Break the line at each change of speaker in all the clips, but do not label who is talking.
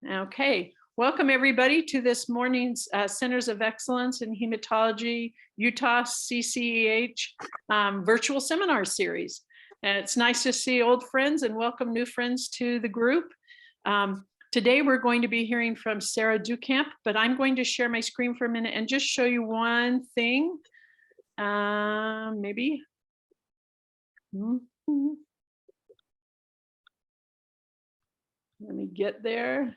Okay, welcome everybody to this morning's Centers of Excellence in Hematology Utah CCEH virtual seminar series. And it's nice to see old friends and welcome new friends to the group. Today we're going to be hearing from Sarah Ducamp, but I'm going to share my screen for a minute and just show you one thing. Maybe. Let me get there.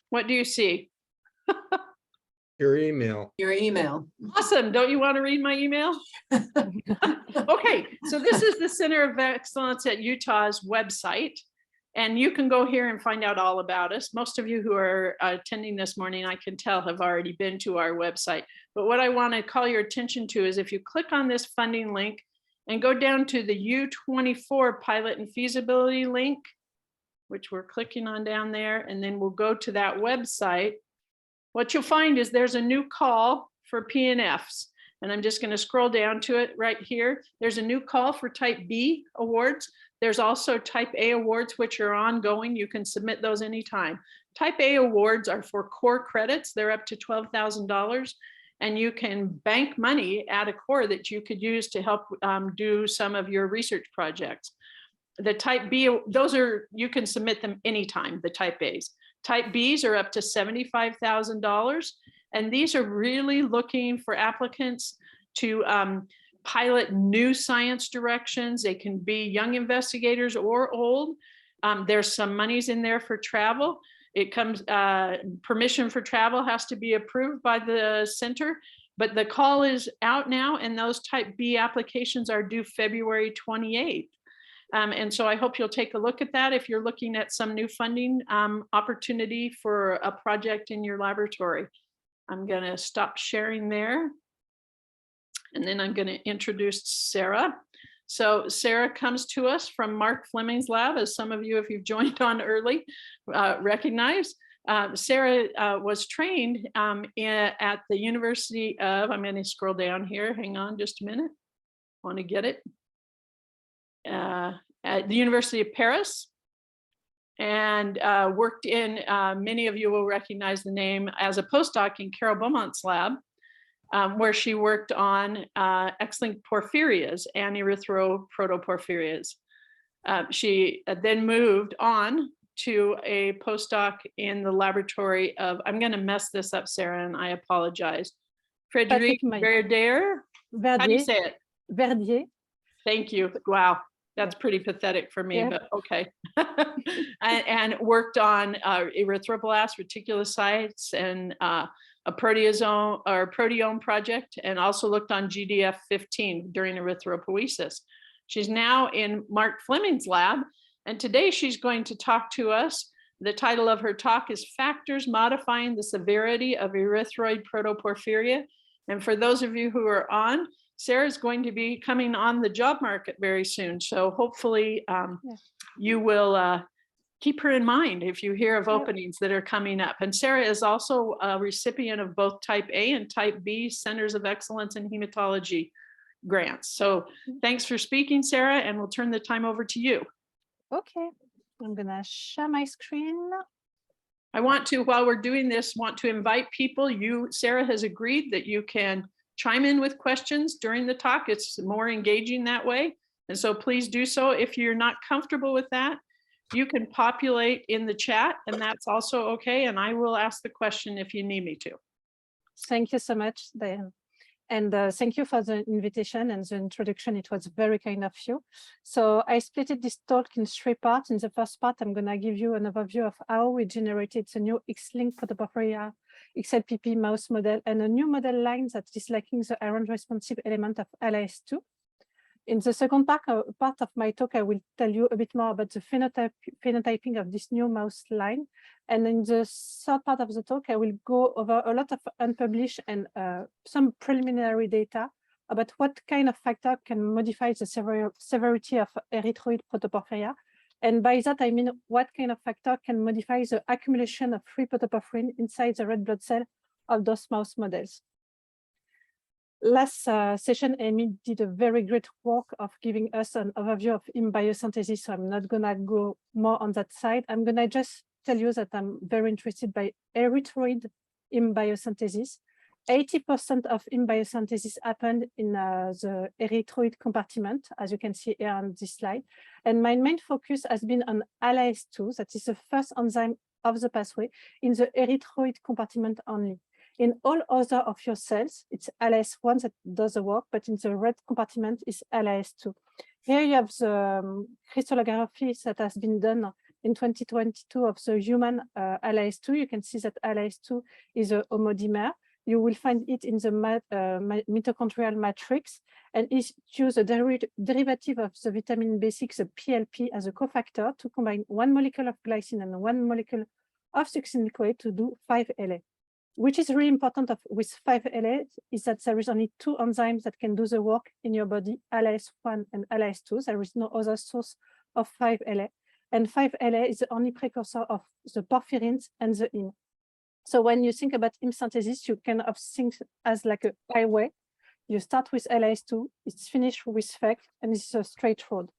What do you see?
Your email.
Your email.
Awesome. Don't you want to read my email? Okay, so this is the Center of Excellence at Utah's website. And you can go here and find out all about us. Most of you who are attending this morning, I can tell, have already been to our website. But what I want to call your attention to is if you click on this funding link and go down to the U24 pilot and feasibility link, which we're clicking on down there, and then we'll go to that website. What you'll find is there's a new call for P&Fs, and I'm just going to scroll down to it right here. There's a new call for Type B awards. There's also Type A awards, which are ongoing. You can submit those anytime. Type A awards are for core credits. They're up to $12,000, and you can bank money at a core that you could use to help do some of your research projects. The Type B, those are, you can submit them anytime, the Type A's. Type B's are up to $75,000. And these are really looking for applicants to pilot new science directions. They can be young investigators or old. There's some monies in there for travel. It comes, permission for travel has to be approved by the center, but the call is out now and those Type B applications are due February 28th. And so I hope you'll take a look at that if you're looking at some new funding opportunity for a project in your laboratory. I'm going to stop sharing there. And then I'm going to introduce Sarah. So Sarah comes to us from Mark Fleming's lab, as some of you, if you've joined on early, recognize. Sarah was trained at the University of, I'm going to scroll down here. Hang on just a minute. I want to get it. At the University of Paris, and worked in, many of you will recognize the name, as a postdoc in Carol Beaumont's lab, where she worked on X-linked porphyrias and erythroid protoporphyrias. She then moved on to a postdoc in the laboratory of, I'm going to mess this up, Sarah, and I apologize. Frédéric Verdier. How do you say it?
Verdier.
Thank you. Wow. That's pretty pathetic for me, but okay. and worked on erythroblast reticulocytes and a proteasome or proteome project, and also looked on GDF15 during erythropoiesis. She's now in Mark Fleming's lab, and today she's going to talk to us. The title of her talk is Factors Modifying the Severity of Erythroid Protoporphyria. And for those of you who are on, Sarah's going to be coming on the job market very soon. So hopefully you will keep her in mind if you hear of openings that are coming up. And Sarah is also a recipient of both Type A and Type B Centers of Excellence in Hematology grants. So thanks for speaking, Sarah, and we'll turn the time over to you.
Okay, I'm gonna share my screen.
I want to, while we're doing this, want to invite people. Sarah has agreed that you can chime in with questions during the talk. It's more engaging that way. And so please do so. If you're not comfortable with that, you can populate in the chat, and that's also okay. And I will ask the question if you need me to.
Thank you so much, Diane. And thank you for the invitation and the introduction. It was very kind of you. So I split this talk in 3 parts. In the first part, I'm going to give you an overview of how we generated the new X-linked protoporphyria XLPP mouse model and a new model line that is lacking the iron responsive element of LIS2. In the second part of my talk, I will tell you a bit more about the phenotyping of this new mouse line. And in the third part of the talk, I will go over a lot of unpublished and some preliminary data about what kind of factor can modify the severity of erythroid protoporphyria. And by that, I mean what kind of factor can modify the accumulation of free protoporphyrin inside the red blood cell of those mouse models. Last session, Amy did a very great work of giving us an overview of heme biosynthesis, so I'm not gonna go more on that side. I'm gonna just tell you that I'm very interested by erythroid heme biosynthesis. 80% of heme biosynthesis happened in the erythroid compartment, as you can see here on this slide. And my main focus has been on ALAS2, that is the first enzyme of the pathway in the erythroid compartment only. In all other of your cells, it's ALAS1 that does the work, but in the red compartment is ALAS2. Here you have the crystallography that has been done in 2022 of the human ALAS2. You can see that ALAS2 is a homodimer. You will find it in the mitochondrial matrix, and it uses a derivative of the vitamin B6, the PLP, as a cofactor to combine one molecule of glycine and one molecule of succinyl-CoA to do 5-LA. Which is really important with 5-LA is that there is only two enzymes that can do the work in your body, ALAS1 and ALAS2. There is no other source of 5-LA. And 5-LA is the only precursor of the porphyrins and the heme. So when you think about heme synthesis, you kind of think as like a highway. You start with ALAS2, it's finished with FEC, and it's a straight road.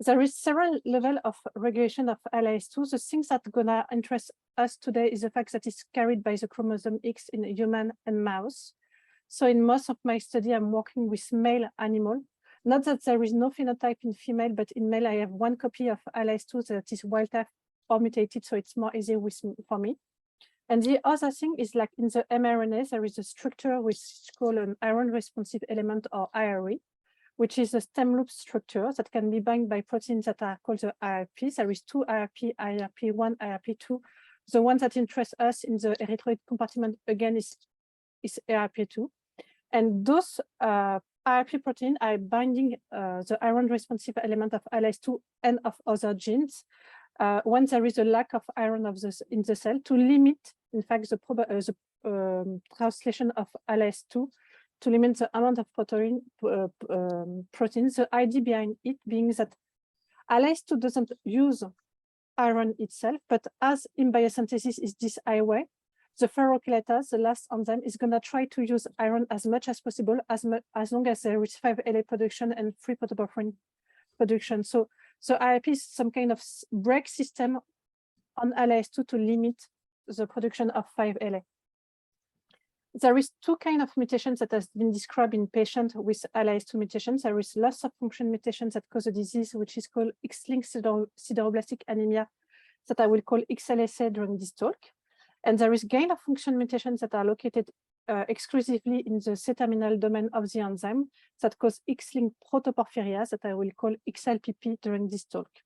There is several levels of regulation of ALAS2. The things that gonna interest us today is the fact that it's carried by the chromosome X in human and mouse. So in most of my study, I'm working with male animal. Not that there is no phenotype in female, but in male, I have one copy of ALAS2 that is wild type or mutated, so it's more easy for me. And the other thing is like in the mRNA, there is a structure which is called an iron responsive element or IRE, which is a stem loop structure that can be bound by proteins that are called the IRPs. There is two IRP, IRP1, IRP2. The one that interests us in the erythroid compartment, again, is IRP2. And those IRP protein are binding the iron responsive element of ALAS2 and of other genes when there is a lack of iron in the cell to limit, in fact, the translation of ALAS2 to limit the amount of protein. The idea behind it being that ALAS2 doesn't use iron itself, but as in biosynthesis is this highway, the ferrochelatase, the last enzyme, is going to try to use iron as much as possible, as long as there is 5-LA production and free protoporphyrin production. So IRP is some kind of brake system on ALAS2 to limit the production of 5-LA. There is two kinds of mutations that has been described in patients with ALAS2 mutations. There is loss of function mutations that cause a disease, which is called X-linked sideroblastic anemia, that I will call XLSA during this talk. And there is gain of function mutations that are located exclusively in the C-terminal domain of the enzyme that cause X-linked protoporphyria that I will call XLPP during this talk.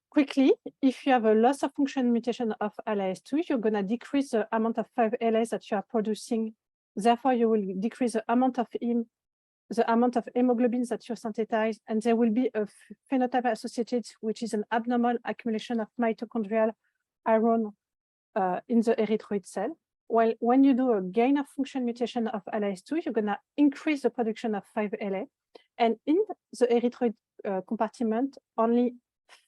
Quickly, if you have a loss of function mutation of ALAS2, you're going to decrease the amount of 5-LAs that you are producing. Therefore, you will decrease the amount of hemoglobins that you synthesize, and there will be a phenotype associated, which is an abnormal accumulation of mitochondrial iron in the erythroid cell. While when you do a gain of function mutation of ALAS2, you're going to increase the production of 5-LA. And in the erythroid compartment, only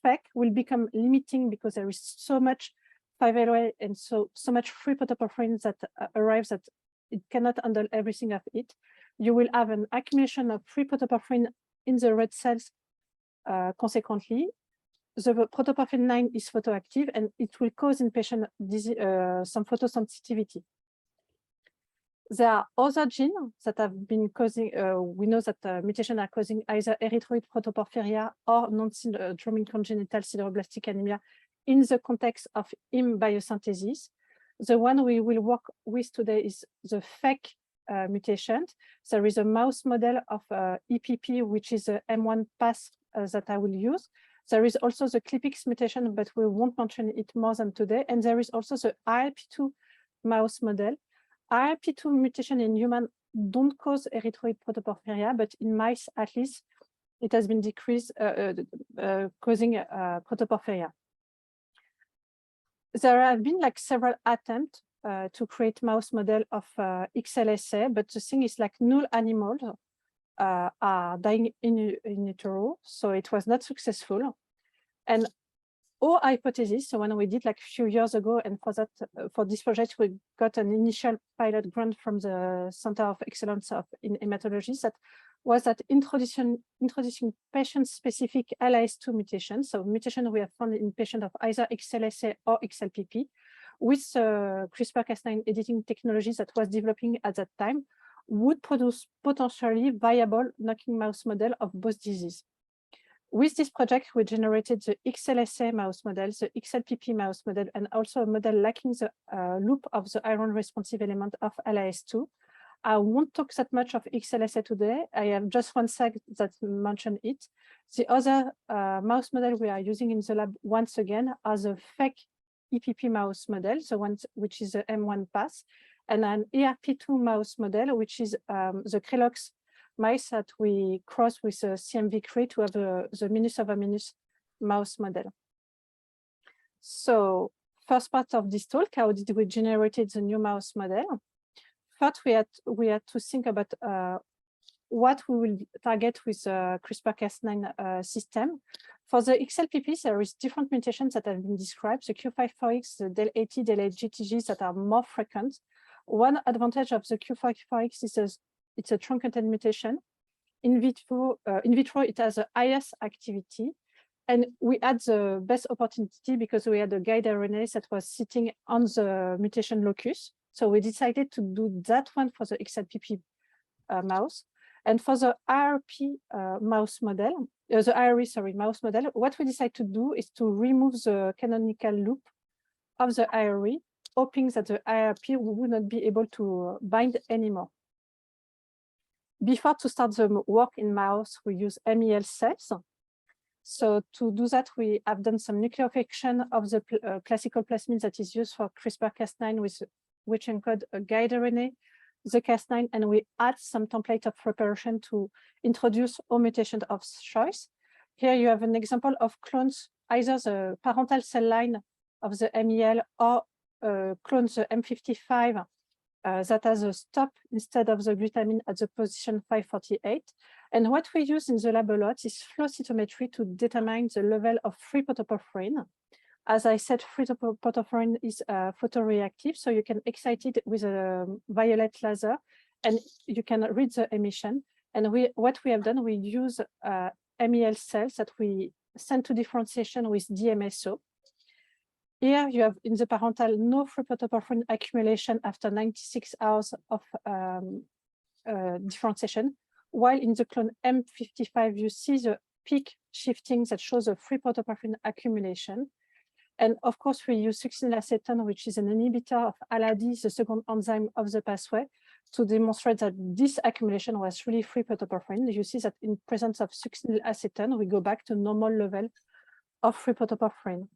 FEC will become limiting because there is so much 5-LA and so much free protoporphyrin that arrives that it cannot handle everything of it. You will have an accumulation of free protoporphyrin in the red cells. Consequently, the protoporphyrin 9 is photoactive and it will cause in patient some photosensitivity. There are other genes that have been causing, we know that mutations are causing either erythroid protoporphyria or non-syndromic congenital sideroblastic anemia in the context of heme biosynthesis. The one we will work with today is the FEC mutation. There is a mouse model of EPP, which is a M1 path that I will use. There is also the ClipX mutation, but we won't mention it more than today. And there is also the IRP2 mouse model. IRP2 mutation in human don't cause erythroid protoporphyria, but in mice, at least, it has been decreased, causing protoporphyria. There have been like several attempts to create mouse model of XLSA, but the thing is like null animals are dying in utero, so it was not successful. And our hypothesis. So when we did like a few years ago, and for that, for this project, we got an initial pilot grant from the Center of Excellence in Hematology that was that introducing patient-specific LIS2 mutations, so mutation we have found in patients of either XLSA or XLPP, with CRISPR-Cas9 editing technology that was developing at that time, would produce potentially viable knocking mouse model of both diseases. With this project, we generated the XLSA mouse model, the XLPP mouse model, and also a model lacking the loop of the iron responsive element of LIS2. I won't talk that much of XLSA today. I have just one slide that mentioned it. The other mouse model we are using in the lab, once again, are the fake EPP mouse model, the one which is the M1 pass, and an ERP2 mouse model, which is the Crelox mice that we cross with a CMV3 to have the minus of a minus mouse model. So first part of this talk, how did we generate the new mouse model? First, we had to think about what we will target with CRISPR-Cas9 system. For the XLPP, there is different mutations that have been described, the Q54X, the del80, del8GTGs that are more frequent. One advantage of the Q54X is it's a truncated mutation. In vitro, it has the highest activity. And we had the best opportunity because we had a guide RNA that was sitting on the mutation locus. So we decided to do that one for the XLPP mouse. And for the IRP mouse model, the IRE, sorry, mouse model, what we decided to do is to remove the canonical loop of the IRE, hoping that the IRP would not be able to bind anymore. Before to start the work in mouse, we use MEL cells. So to do that, we have done some nucleofiction of the classical plasmid that is used for CRISPR-Cas9, which encode a guide RNA, the Cas9, and we add some template of preparation to introduce all mutations of choice. Here you have an example of clones, either the parental cell line of the MEL or clones the M55 that has a stop instead of the glutamine at the position 548. And what we use in the lab a lot is flow cytometry to determine the level of free protoporphyrin. As I said, free protoporphyrin is photoreactive, so you can excite it with a violet laser and you can read the emission. And what we have done, we use MEL cells that we send to differentiation with DMSO. Here you have in the parental no free protoporphyrin accumulation after 96 hours of differentiation, while in the clone M55 you see the peak shifting that shows a free protoporphyrin accumulation. And of course we use succinylacetone, which is an inhibitor of ALA-D, the second enzyme of the pathway, to demonstrate that this accumulation was really free protoporphyrin. You see that in presence of succinylacetone, we go back to normal level of free protoporphyrin.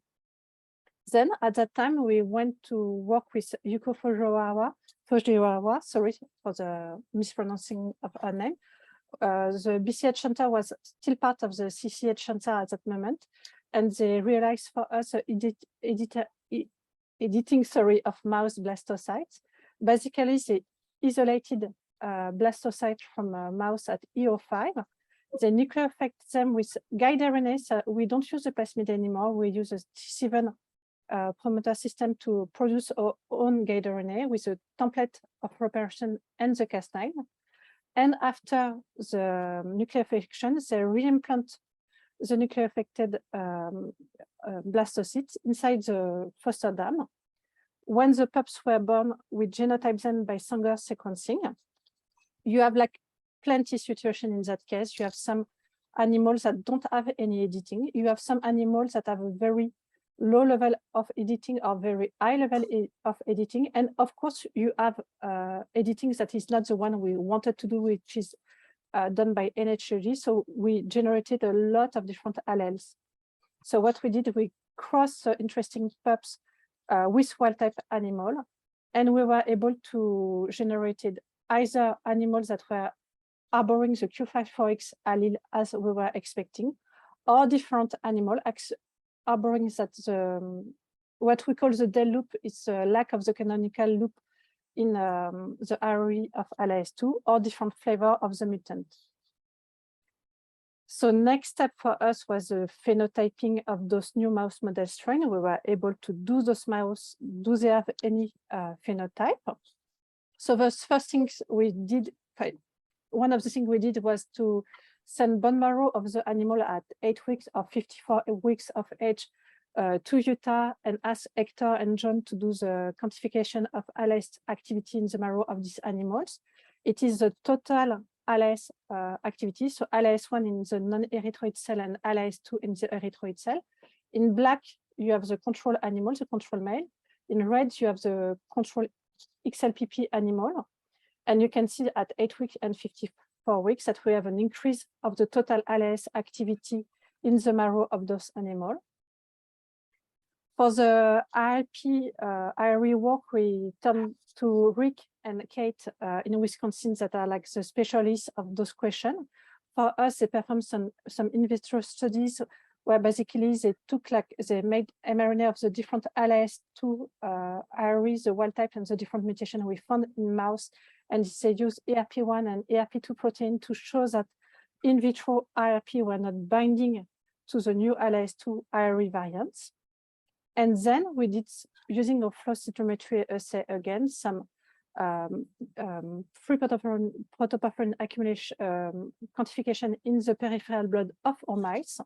Then at that time, we went to work with Yuko Fujiwara, sorry for the mispronouncing of her name. The BCH Center was still part of the CCH Center at that moment, and they realized for us editing of mouse blastocytes. Basically, they isolated blastocytes from a mouse at EO5. They nucleophect them with guide RNA. We don't use the plasmid anymore. We use a T7 promoter system to produce our own guide RNA with a template of preparation and the Cas9. And after the nucleofication, they reimplant the nucleoaffected blastocytes inside the foster dam. When the pups were born, we genotype them by Sanger sequencing. You have like plenty situation in that case. You have some animals that don't have any editing. You have some animals that have a very low level of editing or very high level of editing. And of course, you have editing that is not the one we wanted to do, which is done by NHG. So we generated a lot of different alleles. So what we did, we crossed interesting pups with wild type animal, and we were able to generate either animals that were harboring the Q54X allele as we were expecting, or different animal harboring that what we call the del loop is the lack of the canonical loop in the RE of LIS2, or different flavor of the mutant. So next step for us was the phenotyping of those new mouse model strain. We were able to do those mouse, do they have any phenotype? So the first things we did, one of the things we did was to send bone marrow of the animal at 8 weeks or 54 weeks of age to Utah and ask Hector and John to do the quantification of ALS activity in the marrow of these animals. It is the total ALS activity, so ALS1 in the non-erythroid cell and ALS2 in the erythroid cell. In black, you have the control animal, the control male. In red, you have the control XLPP animal. And you can see at 8 weeks and 54 weeks that we have an increase of the total ALS activity in the marrow of those animals. For the IRE work, we turned to Rick and Kate in Wisconsin that are like the specialists of those questions. For us, they performed some in vitro studies where basically they made mRNA of the different ALS2 IRE, the wild type and the different mutation we found in mouse, and they used ERP1 and ERP2 protein to show that in vitro IRP were not binding to the new ALS2 IRE variants. And then we did, using a flow cytometry assay again, some free protoporphyrin accumulation quantification in the peripheral blood of our mice.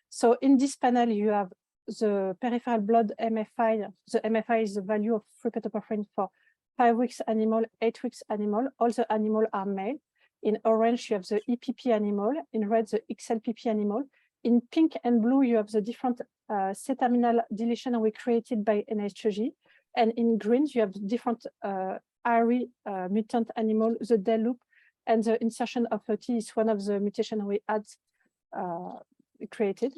So in this panel, you have the peripheral blood MFI. The MFI is the value of free protoporphyrin for 5 weeks animal, 8 weeks animal. All the animals are male. In orange, you have the EPP animal. In red, the XLPP animal. In pink and blue, you have the different C-terminal deletion we created by NHG. And in green, you have different IRE mutant animal, the del loop, and the insertion of a T is one of the mutations we had created.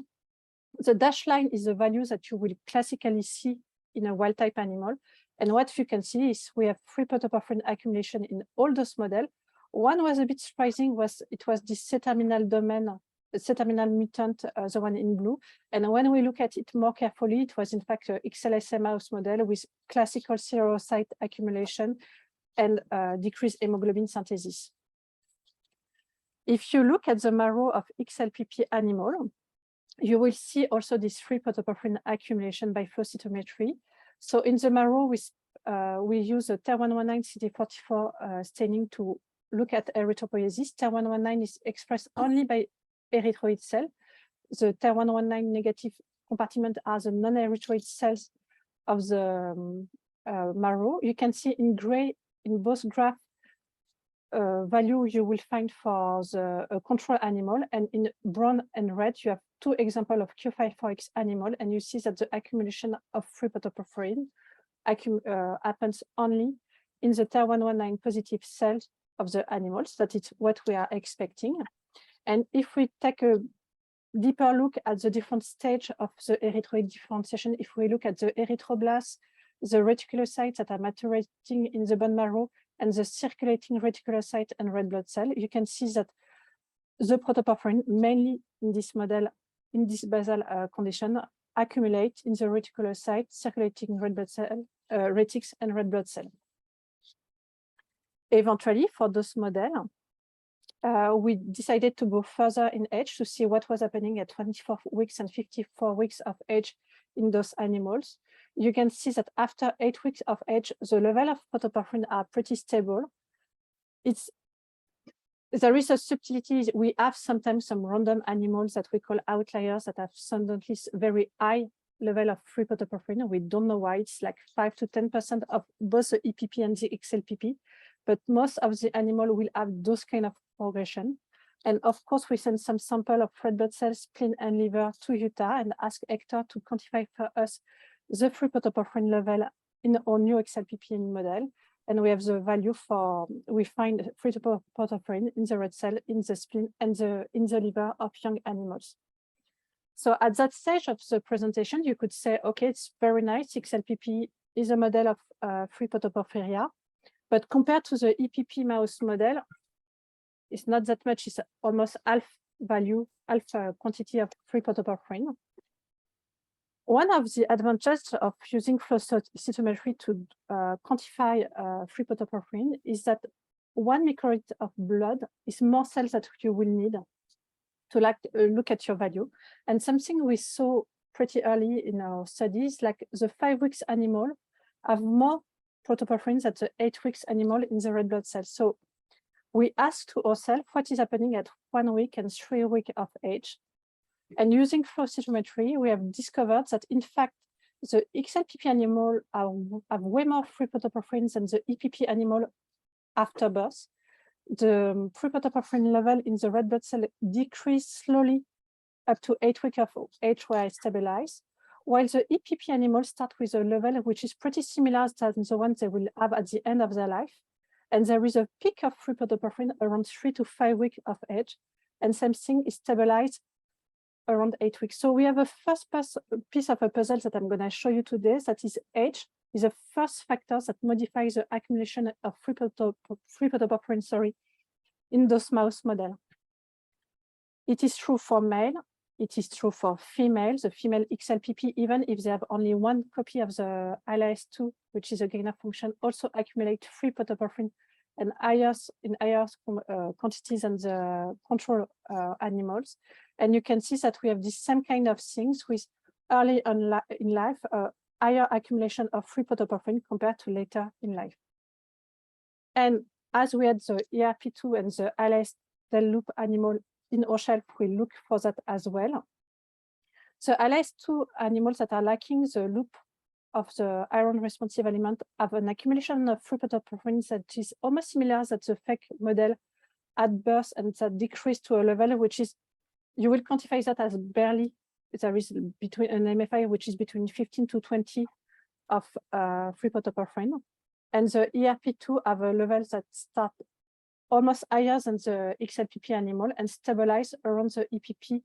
The dashed line is the value that you will classically see in a wild type animal. And what you can see is we have free protoporphyrin accumulation in all those models. One was a bit surprising, it was this C-terminal domain, the C-terminal mutant, the one in blue. And when we look at it more carefully, it was in fact a XLSA mouse model with classical serocyte accumulation and decreased hemoglobin synthesis. If you look at the marrow of XLPP animal, you will see also this free protoporphyrin accumulation by flow cytometry. So in the marrow, we use a TER119 CD44 staining to look at erythropoiesis. TER119 is expressed only by erythroid cell. The TER119 negative compartment are the non-erythroid cells of the marrow. You can see in gray in both graphs value you will find for the control animal, and in brown and red you have 2 examples of Q54X animal, and you see that the accumulation of free protoporphyrin happens only in the TER119 positive cells of the animals. That is what we are expecting. And if we take a deeper look at the different stage of the erythroid differentiation, if we look at the erythroblasts, the reticulocytes that are maturating in the bone marrow, and the circulating reticulocyte and red blood cell, you can see that the protoporphyrin, mainly in this model, in this basal condition, accumulate in the reticulocyte, circulating red blood cell, retics, and red blood cell. Eventually, for this model, we decided to go further in age to see what was happening at 24 weeks and 54 weeks of age in those animals. You can see that after 8 weeks of age, the level of protoporphyrin are pretty stable. There is a subtlety. We have sometimes some random animals that we call outliers that have suddenly very high level of free protoporphyrin. We don't know why. It's like 5 to 10% of both the EPP and the XLPP, but most of the animal will have those kind of progression. And of course, we send some sample of red blood cells, spleen, and liver to Utah and ask Hector to quantify for us the free protoporphyrin level in our new XLPP model. And we have the value for, we find free protoporphyrin in the red cell, in the spleen, and in the liver of young animals. So at that stage of the presentation, you could say, okay, it's very nice. XLPP is a model of free protoporphyria, but compared to the EPP mouse model, it's not that much. It's almost half value, half quantity of free protoporphyrin. One of the advantages of using flow cytometry to quantify free protoporphyrin is that 1 microliter of blood is more cells that you will need to look at your value. And something we saw pretty early in our studies, like the 5 weeks animal have more protoporphyrins than the 8 weeks animal in the red blood cells. So we asked to ourselves what is happening at 1 week and 3 weeks of age. And using flow cytometry, we have discovered that in fact, the XLPP animal have way more free protoporphyrins than the EPP animal after birth. The free protoporphyrin level in the red blood cell decreased slowly up to 8 weeks of age where it stabilized, while the EPP animals start with a level which is pretty similar to the ones they will have at the end of their life. And there is a peak of free protoporphyrin around 3 to 5 weeks of age, and something is stabilized around 8 weeks. So we have a first piece of a puzzle that I'm going to show you today, that is age is the first factor that modifies the accumulation of free protoporphyrin, in those mouse model. It is true for male, it is true for female, the female XLPP, even if they have only 1 copy of the LIS2, which is a gain of function, also accumulate free protoporphyrin and higher quantities than the control animals. And you can see that we have this same kind of things with early in life, higher accumulation of free protoporphyrin compared to later in life. And as we had the ERP2 and the LIS loop animal in our shelf, we look for that as well. The LIS2 animals that are lacking the loop of the iron responsive element have an accumulation of free protoporphyrin that is almost similar to the fake model at birth, and that decrease to a level which is, you will quantify that as barely, there is between an MFI which is between 15 to 20 of free protoporphyrin. And the ERP2 have a level that start almost higher than the XLPP animal and stabilize around the EPP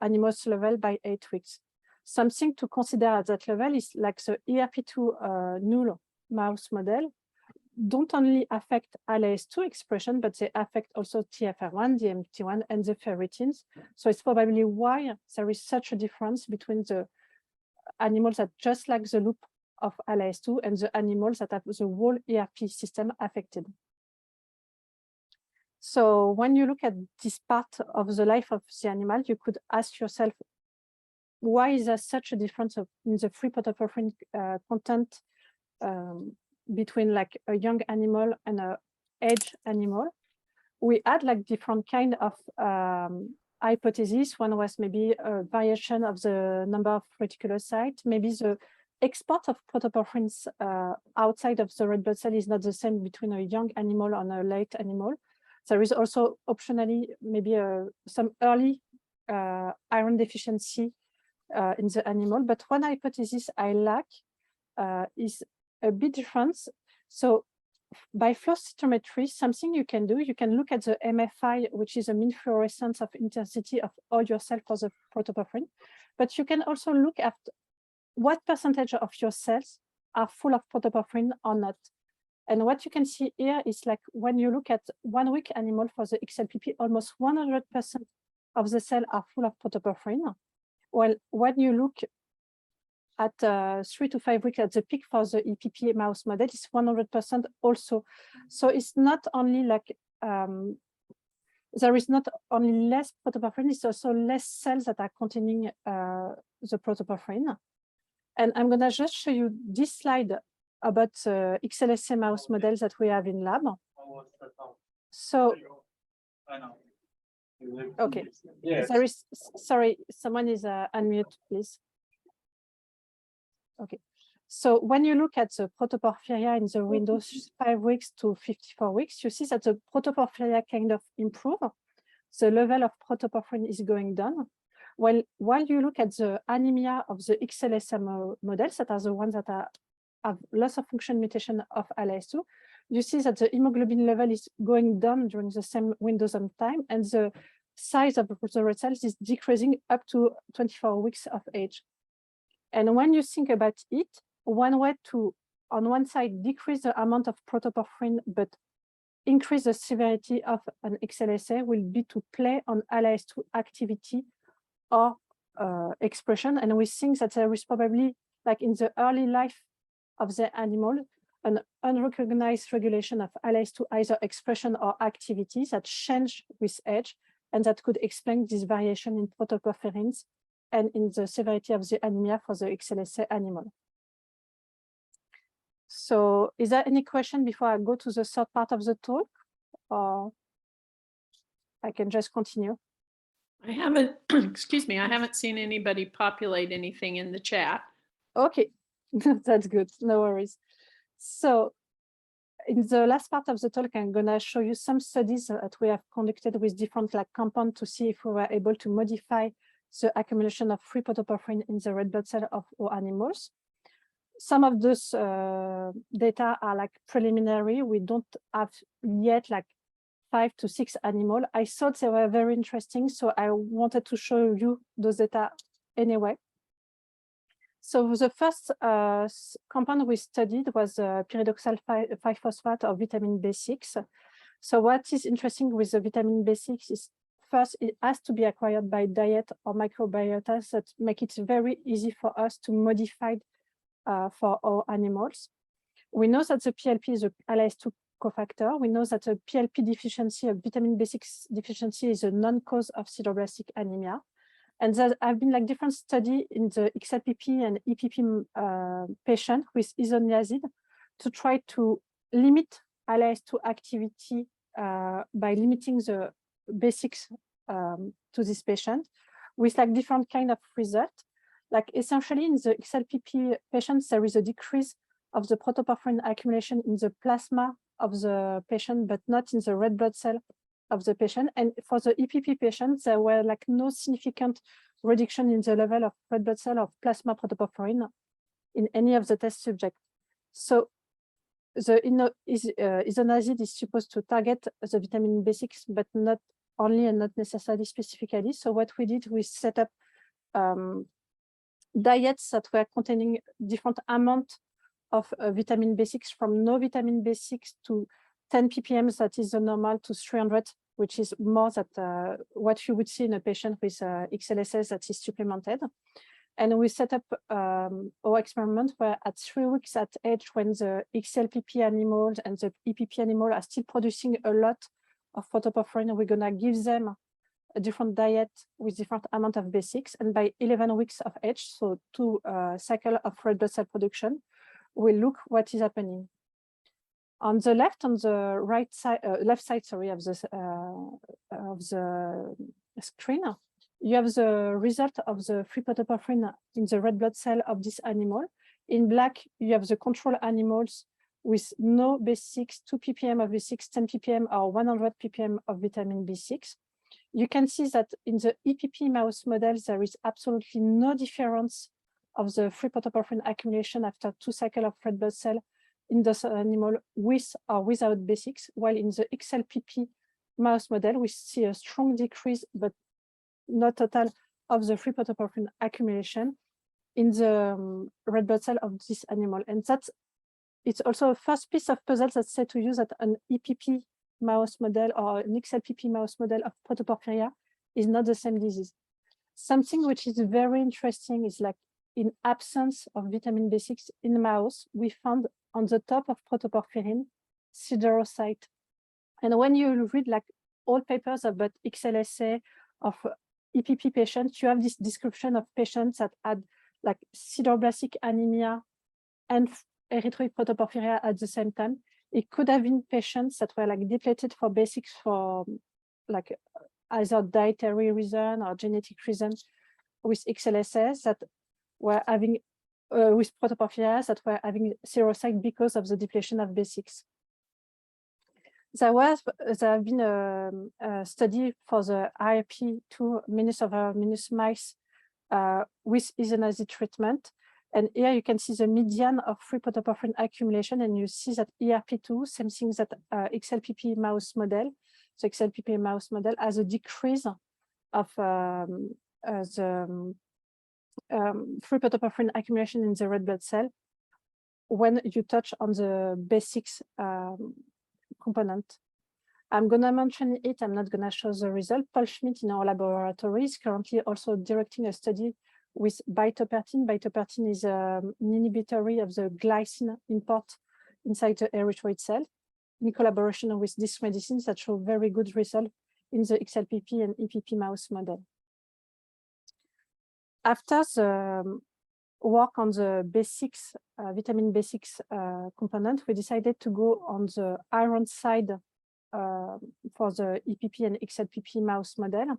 animals level by 8 weeks. Something to consider at that level is like the ERP2 null mouse model don't only affect LAS2 expression, but they affect also TFR1, DMT1, and the ferritins. So it's probably why there is such a difference between the animals that just lack the loop of LAS2 and the animals that have the whole ERP system affected. So when you look at this part of the life of the animal, you could ask yourself, why is there such a difference in the free protoporphyrin content between like a young animal and an aged animal? We had like different kind of hypotheses. One was maybe a variation of the number of reticulocytes. Maybe the export of protoporphyrins outside of the red blood cell is not the same between a young animal and a late animal. There is also optionally maybe some early iron deficiency in the animal. But one hypothesis I lack is a bit different. So by flow cytometry, something you can do, you can look at the MFI, which is a mean fluorescence of intensity of all your cells for the protoporphyrin. But you can also look at what percentage of your cells are full of protoporphyrin or not. And what you can see here is like when you look at 1 week animal for the XLPP, almost 100% of the cells are full of protoporphyrin. Well, when you look at 3 to 5 weeks at the peak for the EPP mouse model, it's 100% also. So it's not only like, there is not only less protoporphyrin, it's also less cells that are containing the protoporphyrin. And I'm gonna just show you this slide about XLSA mouse models that we have in lab. So, okay, yes. There is, sorry, someone is unmute, please. Okay, so when you look at the Protoporphyria in the windows 5 weeks to 54 weeks, you see that the Protoporphyria kind of improve. The level of protoporphyrin is going down. Well, while you look at the anemia of the XLSA models, that are the ones that have loss of function mutation of LIS2, you see that the hemoglobin level is going down during the same windows of time, and the size of the red cells is decreasing up to 24 weeks of age. And when you think about it, one way to, on one side, decrease the amount of protoporphyrin, but increase the severity of an XLSA will be to play on LIS2 activity or expression. And we think that there is probably, like in the early life of the animal, an unrecognized regulation of LIS2 either expression or activity that change with age. and that could explain this variation in protoporphyrins and in the severity of the anemia for the XLSA animal. So is there any question before I go to the third part of the talk, or I can just continue?
I haven't, excuse me, I haven't seen anybody populate anything in the chat.
Okay, that's good, no worries. So in the last part of the talk, I'm gonna show you some studies that we have conducted with different compounds to see if we were able to modify the accumulation of free protoporphyrin in the red blood cell of our animals. Some of those data are preliminary. We don't have yet 5 to 6 animals. I thought they were very interesting, so I wanted to show you those data anyway. So the first compound we studied was pyridoxal 5-phosphate or vitamin B6. So what is interesting with the vitamin B6 is, first, it has to be acquired by diet or microbiota that make it very easy for us to modify for our animals. We know that the PLP is a ALAS2 cofactor. We know that the PLP deficiency of vitamin B6 deficiency is a non-cause of sideroblastic anemia. And there have been different studies in the XLPP and EPP patient with isoniazid to try to limit ALAS2 activity by limiting the B6 to this patient with different kind of result. Essentially in the XLPP patients, there is a decrease of the protoporphyrin accumulation in the plasma of the patient, but not in the red blood cell of the patient. And for the EPP patients, there were no significant reduction in the level of red blood cell of plasma protoporphyrin in any of the test subjects. So the isoniazid is supposed to target the vitamin B6, but not only and not necessarily specifically. So what we did, we set up diets that were containing different amount of vitamin B6 from no vitamin B6 to 10 ppm, that is the normal, to 300, which is more than what you would see in a patient with XLSS that is supplemented. And we set up our experiment where at 3 weeks at age, when the XLPP animals and the EPP animal are still producing a lot of protoporphyrin, we're gonna give them a different diet with different amount of B6. And by 11 weeks of age, so 2 cycle of red blood cell production, we look what is happening. On the left, on the right side, left side, sorry, of the screen, you have the result of the free protoporphyrin in the red blood cell of this animal. In black, you have the control animals with no B6, 2 ppm of B6, 10 ppm, or 100 ppm of vitamin B6. You can see that in the EPP mouse model, there is absolutely no difference of the free protoporphyrin accumulation after 2 cycles of red blood cell in this animal with or without B6, while in the XLPP mouse model, we see a strong decrease, but not total, of the free protoporphyrin accumulation in the red blood cell of this animal. And it's also a first piece of puzzle that said to you that an EPP mouse model or an XLPP mouse model of protoporphyria is not the same disease. Something which is very interesting is in absence of vitamin B6 in mouse, we found on the top of protoporphyrin siderocyte. And when you read all papers about XLSA of EPP patients, you have this description of patients that had sideroblastic anemia and erythroid protoporphyria at the same time. It could have been patients that were depleted for B6 for either dietary reason or genetic reasons with XLSS that were having with protoporphyria that were having serocyte because of the depletion of B6. There have been a study for the IRP2 minus mice with isoniazid treatment. And here you can see the median of free protoporphyrin accumulation, and you see that ERP2, same thing that XLPP mouse model. So XLPP mouse model has a decrease of the free protoporphyrin accumulation in the red blood cell when you touch on the B6 component. I'm going to mention it, I'm not going to show the result. Paul Schmidt in our laboratory is currently also directing a study with bitopertin. Bitopertin is an inhibitory of the glycine import inside the erythroid cell in collaboration with these medicines that show very good results in the XLPP and EPP mouse model. After the work on the B6, vitamin B6 component, we decided to go on the iron side for the EPP and XLPP mouse model.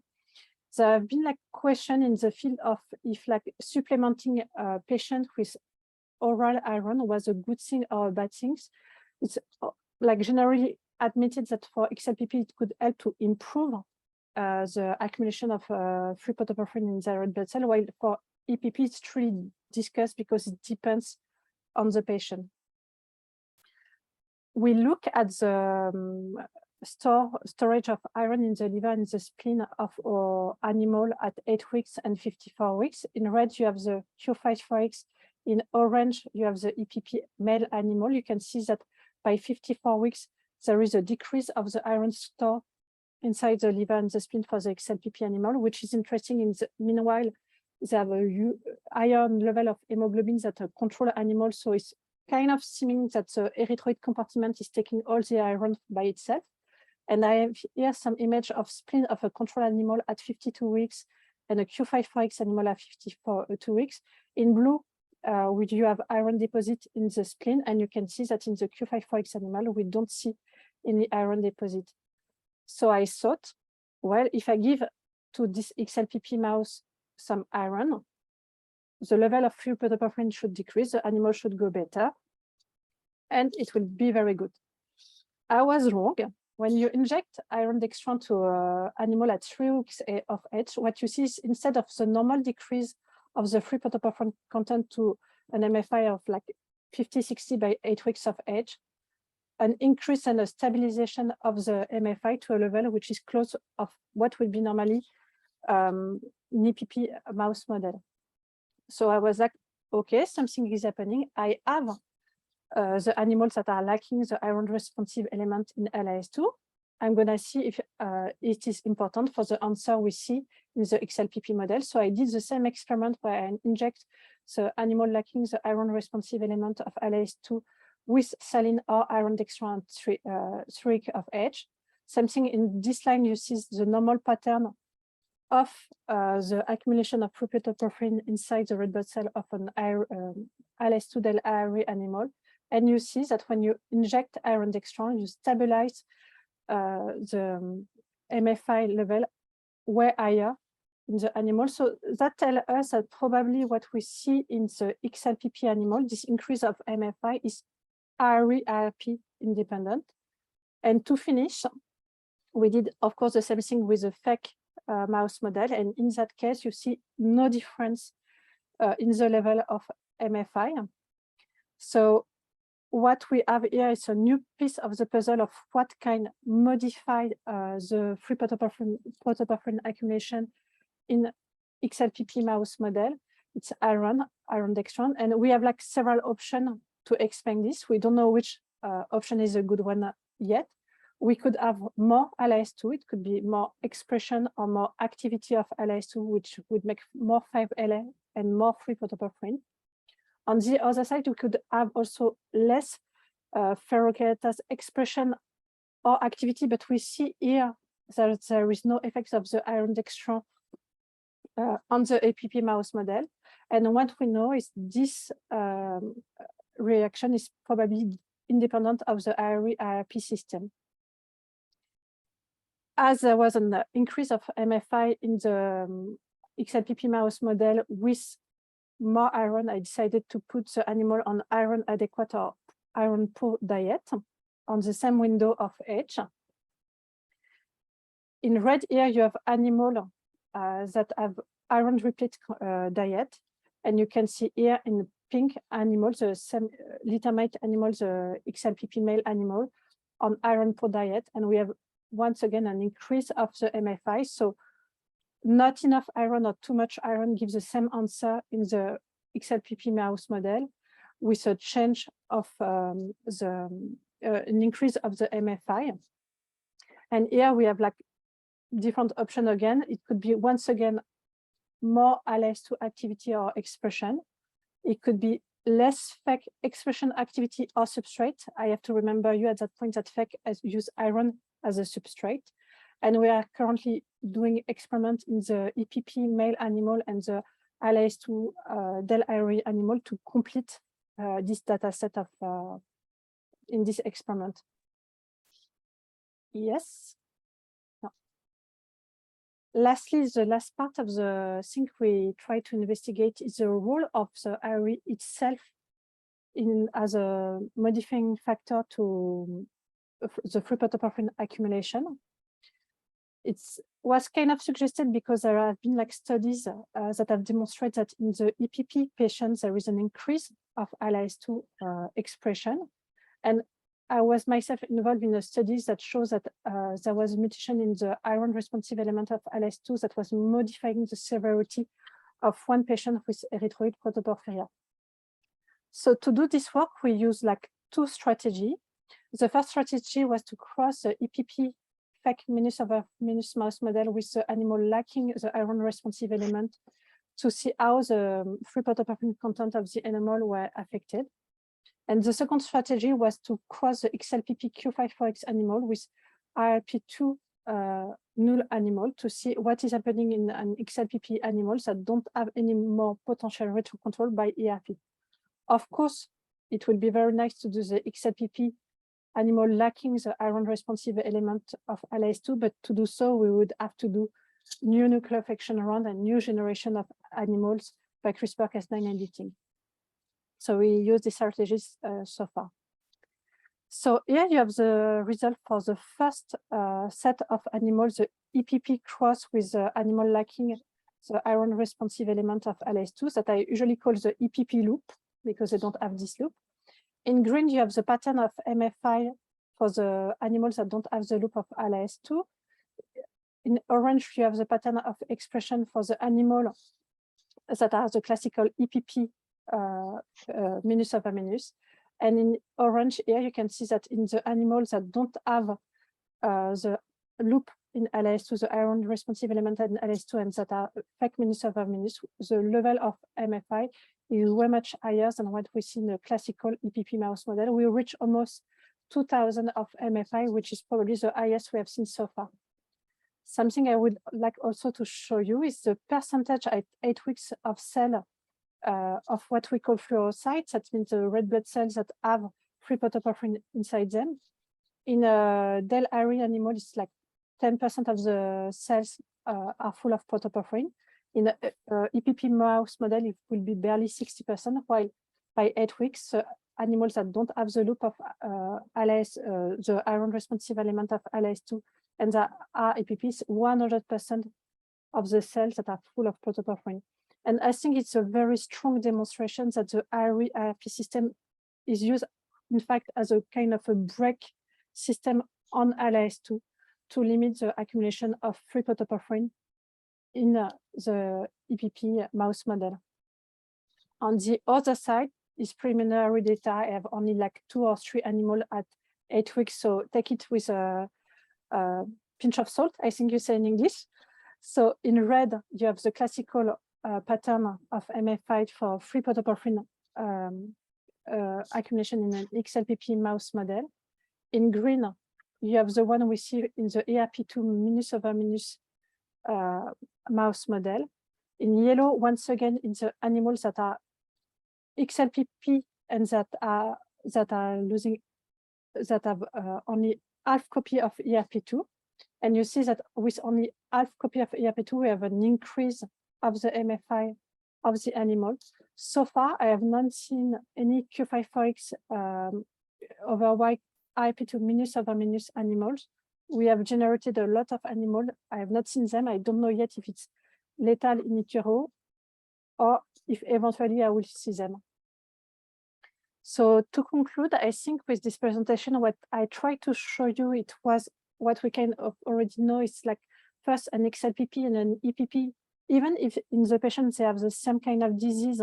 There have been like questions in the field of if like supplementing a patient with oral iron was a good thing or a bad thing. It's like generally admitted that for XLPP it could help to improve the accumulation of free protoporphyrin in the red blood cell, while for EPP it's really discussed because it depends on the patient. We look at the storage of iron in the liver and the spleen of our animal at 8 weeks and 54 weeks. In red, you have the Q5-4X. In orange, you have the EPP male animal. You can see that by 54 weeks, there is a decrease of the iron store inside the liver and the spleen for the XLPP animal, which is interesting. In the meanwhile, they have a iron level of hemoglobin that a control animal, so it's kind of seeming that the erythroid compartment is taking all the iron by itself. And I have here some image of spleen of a control animal at 52 weeks and a Q5-4X animal at 52 weeks. In blue, which you have iron deposit in the spleen, and you can see that in the Q5-4X animal, we don't see any iron deposit. So I thought, well, if I give to this XLPP mouse some iron, the level of free protoporphyrin should decrease, the animal should go better, and it will be very good. I was wrong. When you inject iron dextran to an animal at 3 weeks of age, what you see is instead of the normal decrease of the free protoporphyrin content to an MFI of like 50-60 by 8 weeks of age, an increase and a stabilization of the MFI to a level which is close of what would be normally an EPP mouse model. So I was like, okay, something is happening. I have the animals that are lacking the iron responsive element in LIS2. I'm going to see if it is important for the answer we see in the XLPP model. So I did the same experiment where I inject the animal lacking the iron responsive element of LIS2 with saline or iron dextran at 3 weeks of age. Same thing in this line, you see the normal pattern of the accumulation of free protoporphyrin inside the red blood cell of an LIS2 del IRE animal. And you see that when you inject iron dextran, you stabilize the MFI level way higher in the animal. So that tells us that probably what we see in the XLPP animal, this increase of MFI is IRE-IRP independent. And to finish, we did, of course, the same thing with the fake mouse model. And in that case, you see no difference in the level of MFI. So what we have here is a new piece of the puzzle of what can modify the free protoporphyrin accumulation in XLPP mouse model. It's iron dextran, and we have like several options to explain this. We don't know which option is a good one yet. We could have more LIS2, it could be more expression or more activity of LIS2, which would make more 5-LA and more free protoporphyrin. On the other side, we could have also less ferrokeratase expression or activity, but we see here that there is no effects of the iron dextran on the APP mouse model. And what we know is this reaction is probably independent of the IRE-IRP system. As there was an increase of MFI in the XLPP mouse model with more iron, I decided to put the animal on iron adequate or iron poor diet on the same window of age. In red here, you have animals that have iron replete diet. And you can see here in pink animals, the same littermate animals, the XLPP male animal on iron poor diet. And we have once again an increase of the MFI. So not enough iron or too much iron gives the same answer in the XLPP mouse model with a change of an increase of the MFI. And here we have like different options again. It could be once again more LIS2 activity or expression. It could be less FEC expression activity or substrate. I have to remember you at that point that FEC has used iron as a substrate. And we are currently doing experiment in the EPP male animal and the ALAS2 Del Irie animal to complete this data set of in this experiment. Yes. No. Lastly, the last part of the thing we try to investigate is the role of the Irie itself as a modifying factor to the free protoporphyrin accumulation. It was kind of suggested because there have been like studies that have demonstrated that in the EPP patients, there is an increase of ALAS2 expression. And I was myself involved in a study that shows that there was a mutation in the iron responsive element of ALAS2 that was modifying the severity of one patient with erythroid protoporphyria. So to do this work, we use like two strategies. The first strategy was to cross the EPP minus over minus mouse model with the animal lacking the iron responsive element to see how the free protoporphyrin content of the animal were affected. And the second strategy was to cross the XLPP Q54X animal with IRP2 null animal to see what is happening in an XLPP animals that don't have any more potential retrocontrol by ERP. Of course, it will be very nice to do the XLPP animal lacking the iron responsive element of ALAS2, but to do so, we would have to do new nucleofection around a new generation of animals by CRISPR-Cas9 editing. So we use these strategies so far. So here you have the result for the first set of animals, the EPP cross with the animal lacking the iron responsive element of ALAS2 that I usually call the EPP loop because they don't have this loop. In green, you have the pattern of MFI for the animals that don't have the loop of ALAS2. In orange, you have the pattern of expression for the animal that are the classical EPP minus over minus. And in orange here, you can see that in the animals that don't have the loop in ALAS2, the iron responsive element in ALAS2, and that are fake minus over minus, the level of MFI is way much higher than what we see in the classical EPP mouse model. We reach almost 2000 of MFI, which is probably the highest we have seen so far. Something I would like also to show you is the percentage at 8 weeks of cell of what we call fluorocytes. That means the red blood cells that have free protoporphyrin inside them. In a Del Irie animal, it's like 10% of the cells are full of protoporphyrin. In a EPP mouse model, it will be barely 60%, while by 8 weeks, animals that don't have the loop of the iron responsive element of ALAS2 and that are EPPs, 100% of the cells that are full of protoporphyrin. And I think it's a very strong demonstration that the IRP system is used, in fact, as a kind of a brake system on ALAS2 to limit the accumulation of free protoporphyrin in the EPP mouse model. On the other side is preliminary data. I have only like 2 or 3 animals at 8 weeks, so take it with a pinch of salt, I think you say in English. So in red, you have the classical pattern of MF5 for free protoporphyrin accumulation in an XLPP mouse model. In green, you have the one we see in the ERP2 minus over minus mouse model. In yellow, once again, in the animals that are XLPP and that have only half copy of ERP2. And you see that with only half copy of ERP2, we have an increase of the MFI of the animal. So far, I have not seen any Q54X over ERP2 minus over minus animals. We have generated a lot of animals. I have not seen them. I don't know yet if it's lethal in utero or if eventually I will see them. So to conclude, I think with this presentation, what I tried to show you, it was what we kind of already know. It's like first an XLPP and an EPP, even if in the patients they have the same kind of disease,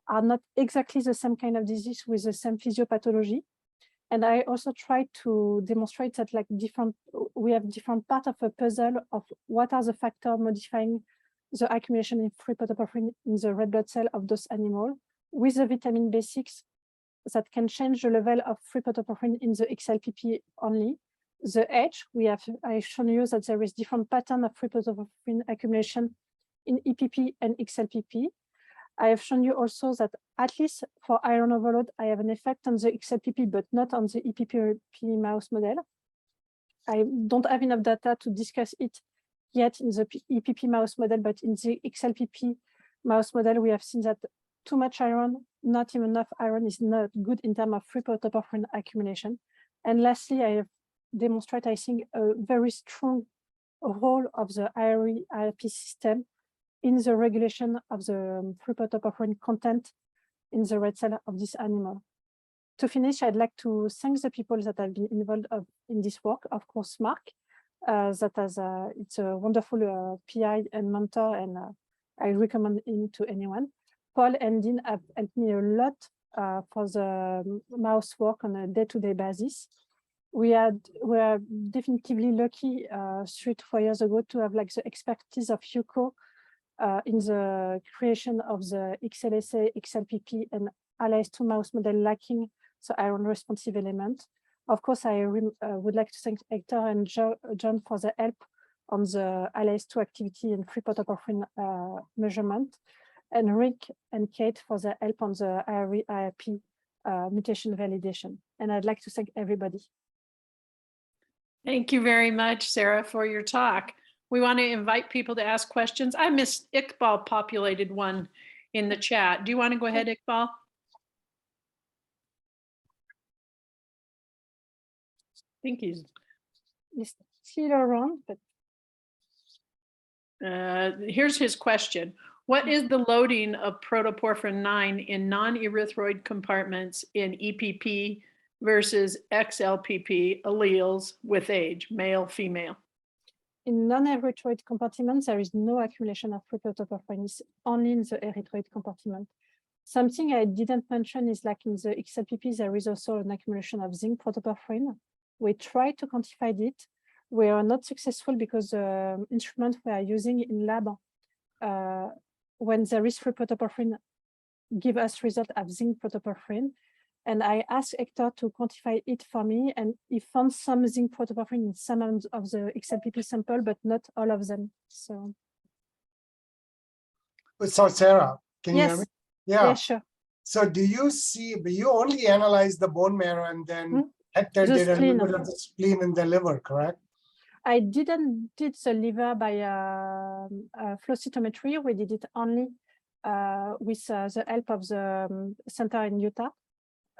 are not exactly the same kind of disease with the same physiopathology. And I also tried to demonstrate that like we have different parts of a puzzle of what are the factors modifying the accumulation in free protoporphyrin in the red blood cell of those animals with the vitamin B6 that can change the level of free protoporphyrin in the XLPP only. the age, I've shown you that there is different pattern of free protoporphyrin accumulation in EPP and XLPP. I have shown you also that at least for iron overload, I have an effect on the XLPP, but not on the EPP mouse model. I don't have enough data to discuss it yet in the EPP mouse model, but in the XLPP mouse model, we have seen that too much iron, not even enough iron is not good in terms of free protoporphyrin accumulation. And lastly, I have demonstrated, I think, a very strong role of the IRP system in the regulation of the free protoporphyrin content in the red cell of this animal. To finish, I'd like to thank the people that have been involved in this work. Of course, Mark, it's a wonderful PI and mentor, and I recommend him to anyone. Paul and Dean have helped me a lot for the mouse work on a day-to-day basis. We are definitively lucky 3 to 4 years ago to have like the expertise of Yuko in the creation of the XLSA, XLPP, and ALAS2 mouse model lacking the iron responsive element. Of course, I would like to thank Hector and John for the help on the ALAS2 activity and free protoporphyrin measurement, and Rick and Kate for the help on the IRP mutation validation. And I'd like to thank everybody.
Thank you very much, Sarah, for your talk. We want to invite people to ask questions. I missed Iqbal populated one in the chat. Do you want to go ahead, Iqbal? I think he's
still around, but
here's his question. What is the loading of protoporphyrin 9 in non-erythroid compartments in EPP versus XLPP alleles with age, male, female?
In non-erythroid compartments, there is no accumulation of free protoporphyrin, it's only in the erythroid compartment. Something I didn't mention is like in the XLPP, there is also an accumulation of zinc protoporphyrin. We tried to quantify it. We are not successful because the instrument we are using in lab, when there is free protoporphyrin, give us result of zinc protoporphyrin. And I asked Hector to quantify it for me, and he found some zinc protoporphyrin in some of the XLPP sample, but not all of them. So
Sarah, can you hear me?
Yeah, sure.
So do you see, but you only analyze the bone marrow, and then Hector did a little bit of the spleen and the liver, correct?
I didn't did the liver by flow cytometry. We did it only with the help of the center in Utah.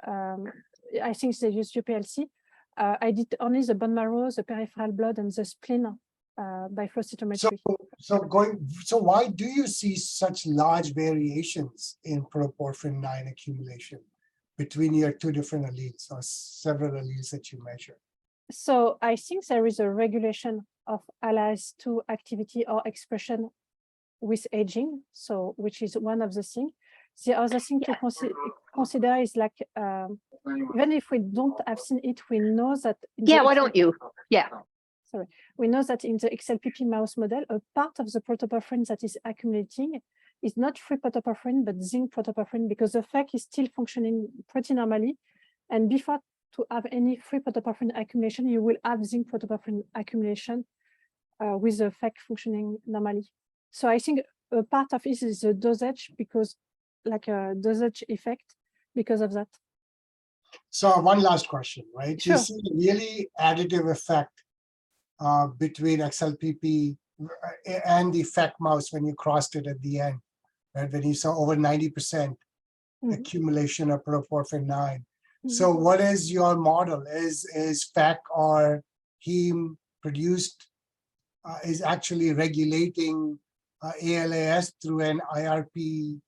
I think they use UPLC. I did only the bone marrow, the peripheral blood, and the spleen by flow cytometry.
So why do you see such large variations in protoporphyrin 9 accumulation between your 2 different alleles or several alleles that you measure?
So I think there is a regulation of ALAS2 activity or expression with aging, so which is one of the things. The other thing to consider is like, even if we don't have seen it, we know that.
Why don't you?
Sorry, we know that in the XLPP mouse model, a part of the protoporphyrin that is accumulating is not free protoporphyrin, but zinc protoporphyrin, because the FEC is still functioning pretty normally. And before to have any free protoporphyrin accumulation, you will have zinc protoporphyrin accumulation with the FEC functioning normally. So I think a part of it is the dosage, because like a dosage effect because of that.
So one last question, right?
Sure.
You see a really additive effect between XLPP and the FEC mouse when you crossed it at the end, right? When you saw over 90% accumulation of protoporphyrin 9. So what is your model? Is FEC or heme produced is actually regulating ALAS through an IRP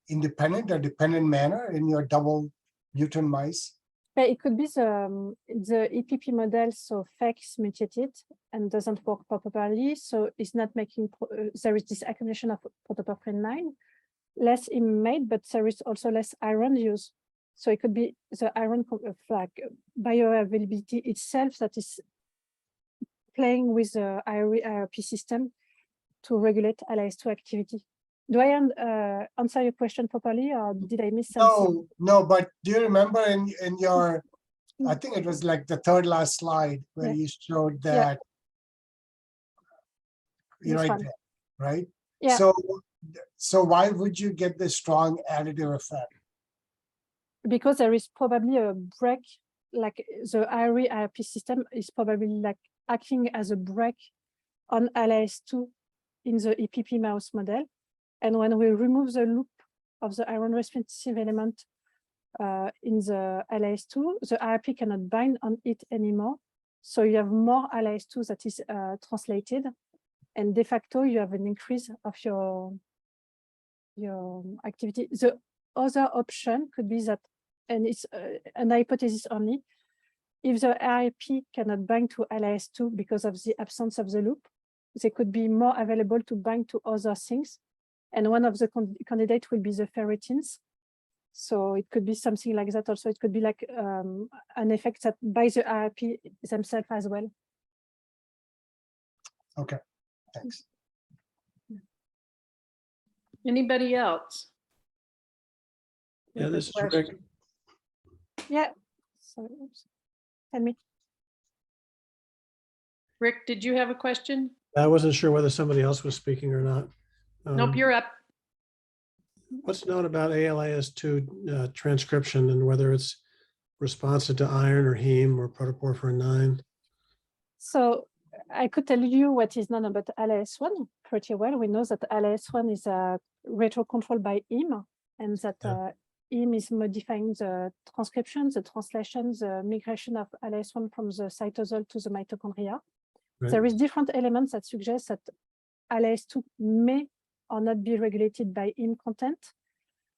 independent or dependent manner in your double mutant mice?
But it could be the EPP model, so FEC is mutated and doesn't work properly, so it's not making, there is this accumulation of protoporphyrin 9, less heme made, but there is also less iron use. So it could be the iron like bioavailability itself that is playing with the IRP system to regulate ALAS2 activity. Do I answer your question properly, or did I miss something?
No, but do you remember in your I think it was like the third last slide where
Yeah.
you showed
Yeah.
that. You're
This
right
one.
there, right?
Yeah.
So why would you get the strong additive effect?
Because there is probably a break, like the IRP system is probably like acting as a break on LAS2 in the EPP mouse model. And when we remove the loop of the iron responsive element in the LAS2, the IRP cannot bind on it anymore. So you have more LAS2 that is translated. And de facto, you have an increase of your activity. The other option could be that, and it's an hypothesis only, if the IRP cannot bind to LAS2 because of the absence of the loop, they could be more available to bind to other things. And one of the candidates will be the ferritins. So it could be something like that also. It could be like an effect that by the IRP themselves as well.
Okay, thanks.
Anybody else?
Yeah,
With a
this is
question?
Rick.
Yeah. Sorry. Tell me.
Rick, did you have a question?
I wasn't sure whether somebody else was speaking or not.
Nope, you're up.
What's known about ALAS2 transcription and whether it's responsive to iron or heme or protoporphyrin 9?
So I could tell you what is known about LAS1 pretty well. We know that LAS1 is retro-controlled by heme, and that heme is modifying the transcription, the translation, the migration of LAS1 from the cytosol to the mitochondria.
Right.
There is different elements that suggest that LAS2 may or not be regulated by heme content.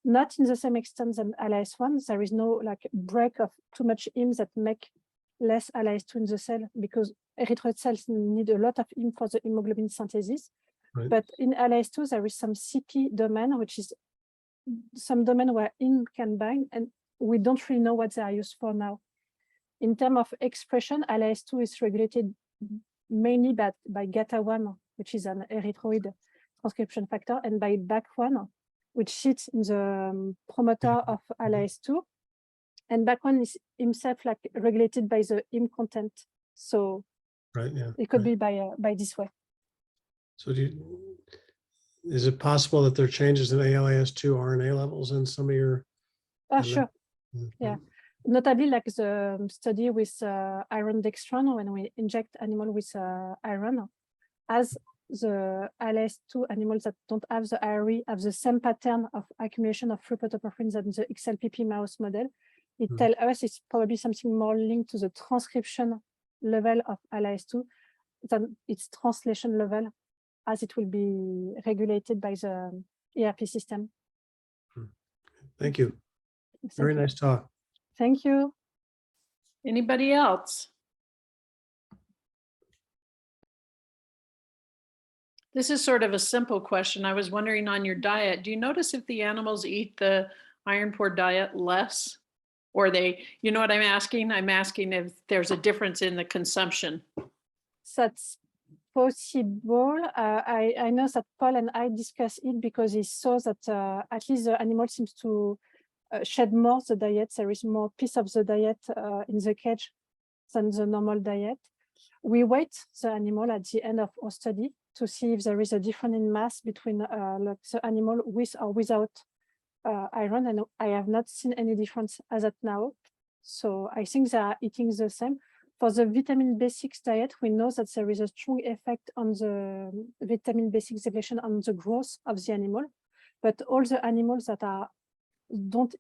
Not in the same extent than LAS1. There is no like break of too much heme that make less LAS2 in the cell, because erythroid cells need a lot of heme for the hemoglobin synthesis.
Right.
But in LAS2, there is some CP domain, which is some domain where heme can bind, and we don't really know what they are used for now. In terms of expression, LAS2 is regulated mainly by GATA1, which is an erythroid transcription factor, and by BAC1, which sits in the promoter of LAS2. And BAC1 is himself like regulated by the heme content. So
Right, yeah.
it could
right.
be by this way.
So is it possible that there are changes in ALAS2 RNA levels in some of your?
Sure. Yeah. Notably, like the study with iron dextran, when we inject animal with iron, as the LS2 animals that don't have the IRE have the same pattern of accumulation of free protoporphyrins than the XLPP mouse model, it tells us it's probably something more linked to the transcription level of LS2 than its translation level, as it will be regulated by the ERP system.
Thank you. Very nice talk.
Thank you.
Anybody else? This is sort of a simple question. I was wondering on your diet, do you notice if the animals eat the iron poor diet less? Or they, you know what I'm asking? I'm asking if there's a difference in the consumption.
That's possible. I know that Paul and I discussed it because he saw that at least the animal seems to shed more the diet. There is more piece of the diet in the cage than the normal diet. We weight the animal at the end of our study to see if there is a difference in mass between like the animal with or without iron, and I have not seen any difference as of now. So I think they are eating the same. For the vitamin B6 diet, we know that there is a strong effect on the vitamin B6 depletion on the growth of the animal, but all the animals that don't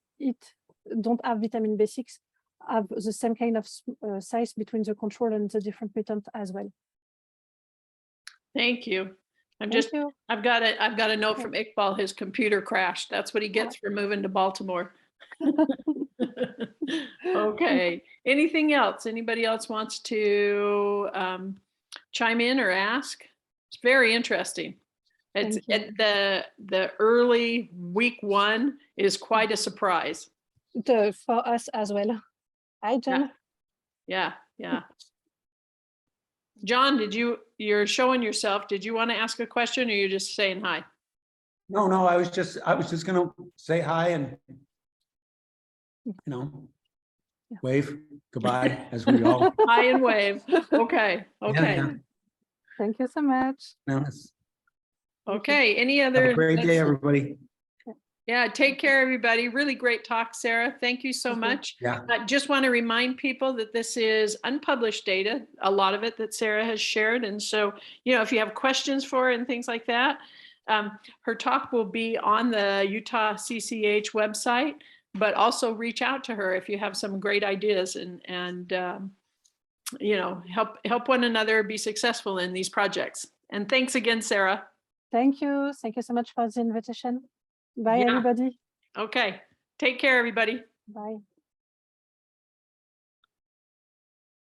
have vitamin B6 have the same kind of size between the control and the different mutant as well.
Thank you.
Thank you.
I've got a note from Iqbal, his computer crashed. That's what he gets for moving to Baltimore. Okay, anything else? Anybody else wants to chime in or ask? It's very interesting. It's the early week one is quite a surprise.
For us as well. Hi, John.
Yeah. John, you're showing yourself. Did you want to ask a question or you're just saying hi?
No, I was just gonna say hi and, you know, wave goodbye as we all.
Hi and wave. Okay, okay,
Yeah.
Thank you so much.
No, it's-
okay. Any
Have
other?
a great day, everybody.
Yeah, take care, everybody. Really great talk, Sarah. Thank you so
Thank you.
much.
Yeah.
I just want to remind people that this is unpublished data, a lot of it that Sarah has shared. And so, you know, if you have questions for her and things like that, her talk will be on the Utah CCH website, but also reach out to her if you have some great ideas and you know, help one another be successful in these projects. And thanks again, Sarah.
Thank you. Thank you so much for the invitation. Bye,
Yeah.
everybody.
Okay, take care, everybody.
Bye.